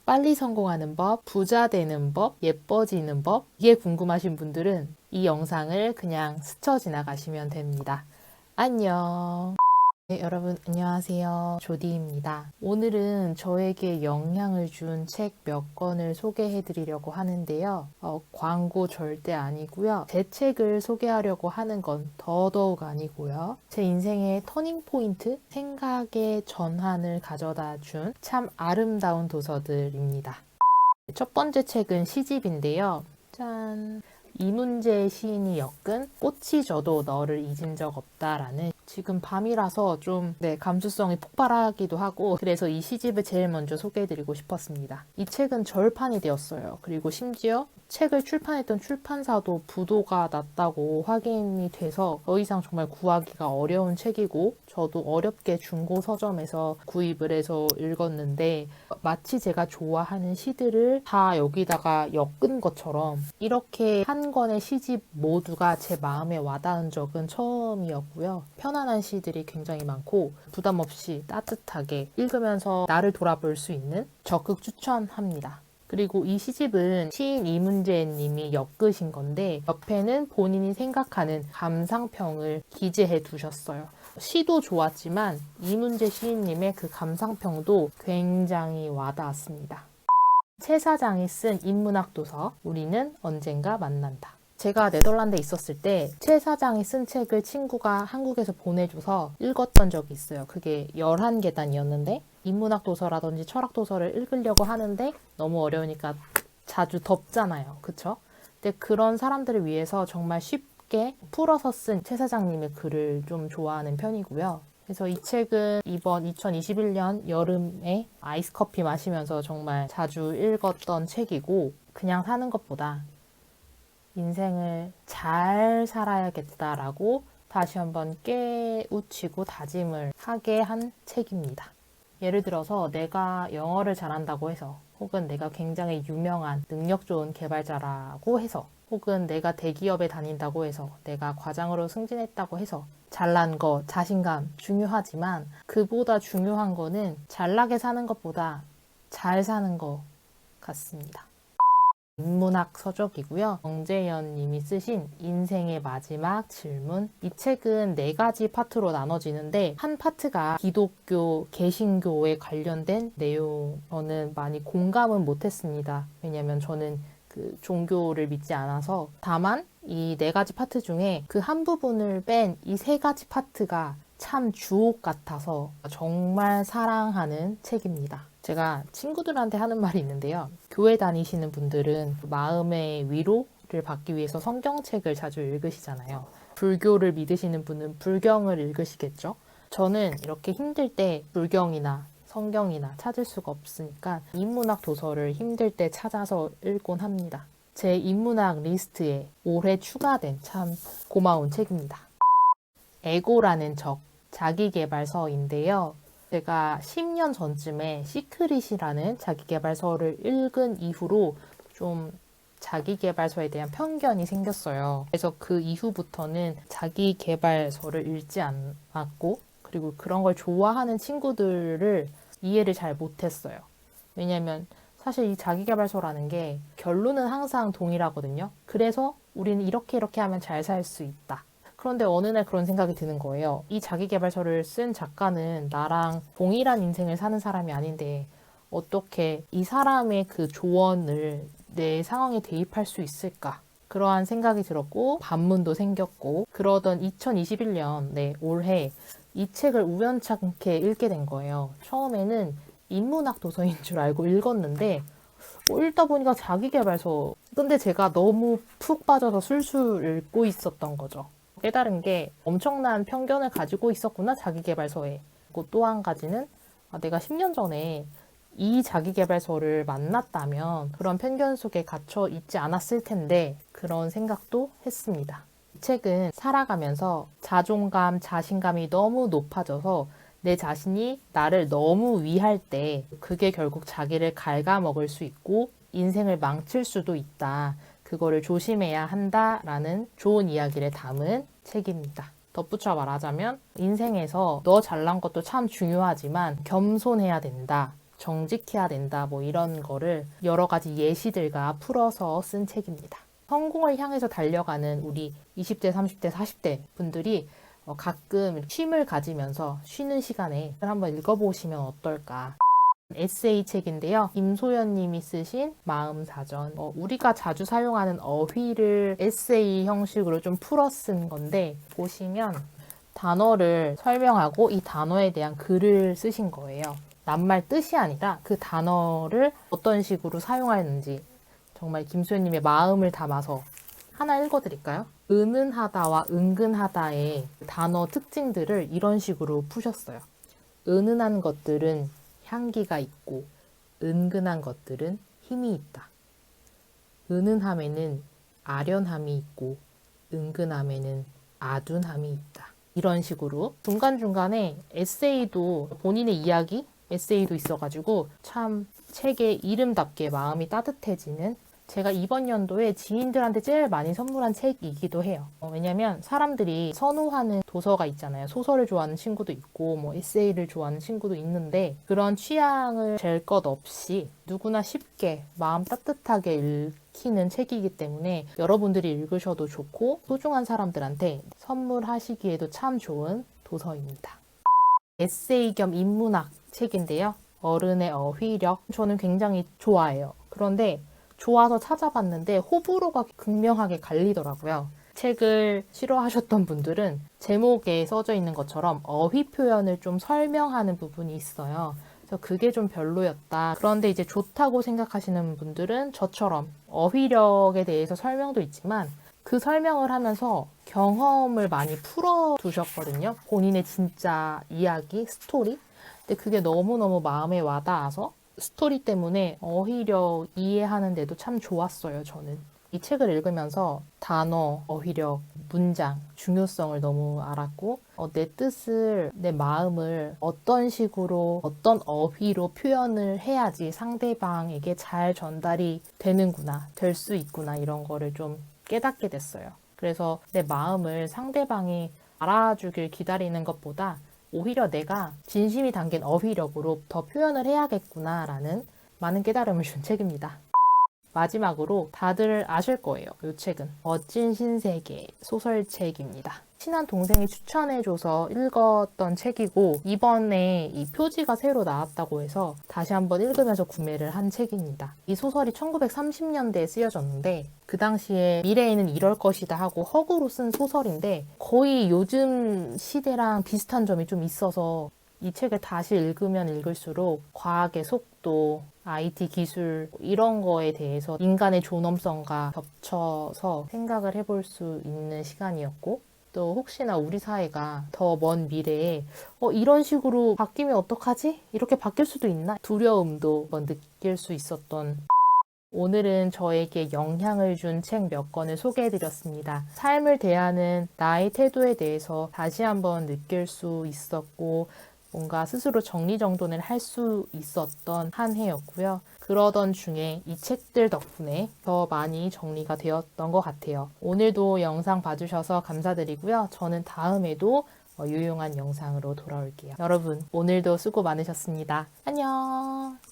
빨리 성공하는 법, 부자 되는 법, 예뻐지는 법, 이게 궁금하신 분들은 이 영상을 그냥 스쳐 지나가시면 됩니다. 안녕. 네, 여러분 안녕하세요. 조디입니다. 오늘은 저에게 영향을 준 책 몇 권을 소개해 드리려고 하는데요. 광고 절대 아니고요. 제 책을 소개하려고 하는 건 더더욱 아니고요. 제 인생의 터닝 포인트, 생각의 전환을 가져다 준 참 아름다운 도서들입니다. 첫 번째 책은 시집인데요. 짠! 이문재 시인이 엮은 꽃이 져도 너를 잊은 적 없다라는, 지금 밤이라서 좀 감수성이 폭발하기도 하고, 그래서 이 시집을 제일 먼저 소개해드리고 싶었습니다. 이 책은 절판이 되었어요. 그리고 심지어 책을 출판했던 출판사도 부도가 났다고 확인이 돼서 더 이상 정말 구하기가 어려운 책이고, 저도 어렵게 중고 서점에서 구입을 해서 읽었는데, 마치 제가 좋아하는 시들을 다 여기다가 엮은 것처럼 이렇게 한 권의 시집 모두가 제 마음에 와닿은 적은 처음이었고요. 편안한 시들이 굉장히 많고 부담 없이 따뜻하게 읽으면서 나를 돌아볼 수 있는, 적극 추천합니다. 그리고 이 시집은 시인 이문재 님이 엮으신 건데, 옆에는 본인이 생각하는 감상평을 기재해 두셨어요. 시도 좋았지만 이문재 시인님의 그 감상평도 굉장히 와닿았습니다. 최 사장이 쓴 인문학 도서 우리는 언젠가 만난다. 제가 네덜란드에 있었을 때 최 사장이 쓴 책을 친구가 한국에서 보내줘서 읽었던 적이 있어요. 그게 11계단이었는데, 인문학 도서라든지 철학 도서를 읽으려고 하는데 너무 어려우니까 자주 덮잖아요. 그쵸? 근데 그런 사람들을 위해서 정말 쉽게 풀어서 쓴 최 사장님의 글을 좀 좋아하는 편이고요. 그래서 이 책은 이번 2021년 여름에 아이스커피 마시면서 정말 자주 읽었던 책이고, 그냥 사는 것보다 인생을 잘 살아야겠다라고 다시 한번 깨우치고 다짐을 하게 한 책입니다. 예를 들어서 내가 영어를 잘한다고 해서, 혹은 내가 굉장히 유명한 능력 좋은 개발자라고 해서, 혹은 내가 대기업에 다닌다고 해서, 내가 과장으로 승진했다고 해서 잘난 거, 자신감 중요하지만 그보다 중요한 거는 잘나게 사는 것보다 잘 사는 거 같습니다. 인문학 서적이고요. 정재현 님이 쓰신 인생의 마지막 질문. 이 책은 4가지 파트로 나눠지는데, 한 파트가 기독교, 개신교에 관련된 내용. 저는 많이 공감은 못했습니다. 왜냐면 저는 그 종교를 믿지 않아서. 다만 이 4가지 파트 중에 그 한 부분을 뺀 이 3가지 파트가 참 주옥 같아서 정말 사랑하는 책입니다. 제가 친구들한테 하는 말이 있는데요. 교회 다니시는 분들은 마음의 위로를 받기 위해서 성경책을 자주 읽으시잖아요. 불교를 믿으시는 분은 불경을 읽으시겠죠? 저는 이렇게 힘들 때 불경이나 성경이나 찾을 수가 없으니까 인문학 도서를 힘들 때 찾아서 읽곤 합니다. 제 인문학 리스트에 올해 추가된 참 고마운 책입니다. 에고라는 적, 자기계발서인데요. 제가 10년 전쯤에 시크릿이라는 자기계발서를 읽은 이후로 좀 자기계발서에 대한 편견이 생겼어요. 그래서 그 이후부터는 자기계발서를 읽지 않았고, 그리고 그런 걸 좋아하는 친구들을 이해를 잘 못했어요. 왜냐면 사실 이 자기계발서라는 게 결론은 항상 동일하거든요. 그래서 우리는 이렇게 하면 잘 살 수 있다. 그런데 어느 날 그런 생각이 드는 거예요. 이 자기계발서를 쓴 작가는 나랑 동일한 인생을 사는 사람이 아닌데 어떻게 이 사람의 그 조언을 내 상황에 대입할 수 있을까? 그러한 생각이 들었고, 반문도 생겼고, 그러던 2021년, 올해 이 책을 우연찮게 읽게 된 거예요. 처음에는 인문학 도서인 줄 알고 읽었는데 읽다 보니까 자기계발서. 근데 제가 너무 푹 빠져서 술술 읽고 있었던 거죠. 깨달은 게 엄청난 편견을 가지고 있었구나, 자기계발서에. 그리고 또 한 가지는 내가 10년 전에 이 자기계발서를 만났다면 그런 편견 속에 갇혀 있지 않았을 텐데, 그런 생각도 했습니다. 이 책은 살아가면서 자존감, 자신감이 너무 높아져서 내 자신이 나를 너무 위할 때 그게 결국 자기를 갉아먹을 수 있고 인생을 망칠 수도 있다. 그거를 조심해야 한다라는 좋은 이야기를 담은 책입니다. 덧붙여 말하자면 인생에서 너 잘난 것도 참 중요하지만 겸손해야 된다. 정직해야 된다, 뭐 이런 거를 여러 가지 예시들과 풀어서 쓴 책입니다. 성공을 향해서 달려가는 우리 20대, 30대, 40대 분들이 가끔 쉼을 가지면서 쉬는 시간에 한번 읽어보시면 어떨까. 에세이 책인데요. 김소연 님이 쓰신 마음사전. 우리가 자주 사용하는 어휘를 에세이 형식으로 좀 풀어 쓴 건데, 보시면 단어를 설명하고 이 단어에 대한 글을 쓰신 거예요. 낱말 뜻이 아니라 그 단어를 어떤 식으로 사용하는지 정말 김소연 님의 마음을 담아서 하나 읽어드릴까요? 은은하다와 은근하다의 단어 특징들을 이런 식으로 푸셨어요. 은은한 것들은 향기가 있고 은근한 것들은 힘이 있다. 은은함에는 아련함이 있고 은근함에는 아둔함이 있다. 이런 식으로 중간중간에 에세이도 본인의 이야기 에세이도 있어가지고 참 책의 이름답게 마음이 따뜻해지는, 제가 이번 연도에 지인들한테 제일 많이 선물한 책이기도 해요. 왜냐면 사람들이 선호하는 도서가 있잖아요. 소설을 좋아하는 친구도 있고 뭐 에세이를 좋아하는 친구도 있는데, 그런 취향을 잴 것 없이 누구나 쉽게 마음 따뜻하게 읽히는 책이기 때문에 여러분들이 읽으셔도 좋고 소중한 사람들한테 선물하시기에도 참 좋은 도서입니다. 에세이 겸 인문학 책인데요. 어른의 어휘력. 저는 굉장히 좋아해요. 그런데 좋아서 찾아봤는데 호불호가 극명하게 갈리더라고요. 책을 싫어하셨던 분들은 제목에 써져 있는 것처럼 어휘 표현을 좀 설명하는 부분이 있어요. 그래서 그게 좀 별로였다. 그런데 이제 좋다고 생각하시는 분들은 저처럼 어휘력에 대해서 설명도 있지만 그 설명을 하면서 경험을 많이 풀어두셨거든요. 본인의 진짜 이야기, 스토리. 근데 그게 너무너무 마음에 와닿아서 스토리 때문에 어휘력 이해하는데도 참 좋았어요, 저는. 이 책을 읽으면서 단어, 어휘력, 문장, 중요성을 너무 알았고, 내 뜻을, 내 마음을 어떤 식으로, 어떤 어휘로 표현을 해야지 상대방에게 잘 전달이 되는구나, 될 수 있구나, 이런 거를 좀 깨닫게 됐어요. 그래서 내 마음을 상대방이 알아주길 기다리는 것보다 오히려 내가 진심이 담긴 어휘력으로 더 표현을 해야겠구나라는 많은 깨달음을 준 책입니다. 마지막으로 다들 아실 거예요. 이 책은 멋진 신세계 소설책입니다. 친한 동생이 추천해줘서 읽었던 책이고, 이번에 이 표지가 새로 나왔다고 해서 다시 한번 읽으면서 구매를 한 책입니다. 이 소설이 1930년대에 쓰여졌는데 그 당시에 미래에는 이럴 것이다 하고 허구로 쓴 소설인데 거의 요즘 시대랑 비슷한 점이 좀 있어서 이 책을 다시 읽으면 읽을수록 과학의 속도, IT 기술 이런 거에 대해서 인간의 존엄성과 겹쳐서 생각을 해볼 수 있는 시간이었고, 또 혹시나 우리 사회가 더 먼 미래에 이런 식으로 바뀌면 어떡하지? 이렇게 바뀔 수도 있나? 두려움도 느낄 수 있었던, 오늘은 저에게 영향을 준 책 몇 권을 소개해드렸습니다. 삶을 대하는 나의 태도에 대해서 다시 한번 느낄 수 있었고 뭔가 스스로 정리정돈을 할 수 있었던 한 해였고요. 그러던 중에 이 책들 덕분에 더 많이 정리가 되었던 것 같아요. 오늘도 영상 봐주셔서 감사드리고요. 저는 다음에도 유용한 영상으로 돌아올게요. 여러분, 오늘도 수고 많으셨습니다. 안녕!